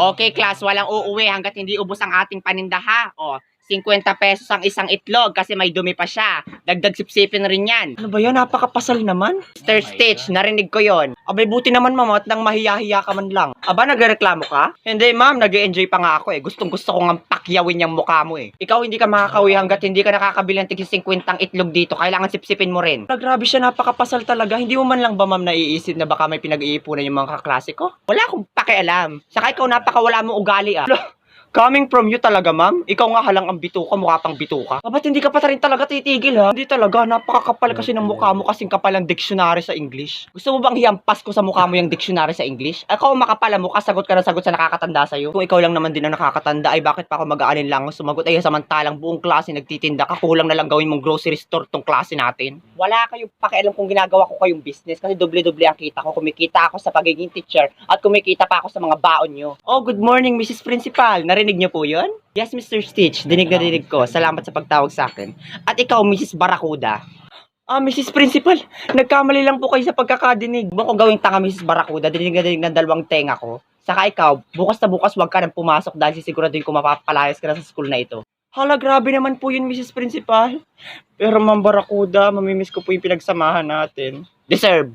Okay, class, walang uuwi hanggat hindi ubos ang ating paninda ha. O, 50 pesos ang isang itlog kasi may dumi pa siya. Dagdag sipsipin rin yan. Ano ba yan? Napakapasal naman. Mr. Stitch, narinig ko yon. Abay, buti naman ma'am at nang mahiya-hiya ka man lang. Aba, nagreklamo ka? Hindi ma'am, nag-enjoy pa nga ako eh. Gustong gusto ko nga pakyawin yung mukha mo eh. Ikaw hindi ka makakawi hanggat hindi ka nakakabili ng tig 50 itlog dito. Kailangan sipsipin mo rin. Grabe siya, napakapasal talaga. Hindi mo man lang ba ma'am naiisip na baka may pinag-iipunan yung mga kaklase ko? Wala akong pakialam. Saka ikaw napakawala mo ugali ah. Coming from you talaga, ma'am. Ikaw nga halang ang bituka, mukha pang bituka. Ba't hindi ka pa rin talaga titigil, ha? Hindi talaga, napakakapal kasi ng mukha mo kasing kapal ang dictionary sa English. Gusto mo bang hiampas ko sa mukha mo yung dictionary sa English? Ako makapal ang mukha, sagot ka na sagot sa nakakatanda sa'yo. Kung ikaw lang naman din ang nakakatanda, ay bakit pa ako mag-aalin lang sumagot? Ay samantalang buong klase nagtitinda ka, kulang na lang gawin mong grocery store tong klase natin. Wala kayong pakialam kung ginagawa ko kayong business kasi doble-doble ang kita ko. Kumikita ako sa pagiging teacher at kumikita pa ako sa mga baon nyo. Oh, good morning, Mrs. Principal. Narinig niyo po yun? Yes, Mr. Stitch. Dinig na dinig ko. Salamat sa pagtawag sa akin. At ikaw, Mrs. Barracuda. Mrs. Principal, nagkamali lang po kayo sa pagkakadinig. Huwag ko gawing tanga, Mrs. Barracuda. Dinig na dinig ng dalawang tenga ko. Saka ikaw, bukas na bukas huwag ka nang pumasok dahil sisiguraduhin ko mapapalayas ka na sa school na ito. Hala, grabe naman po yun, Mrs. Principal. Pero Ma'am Barracuda, mamimiss ko po yung pinagsamahan natin. Deserve.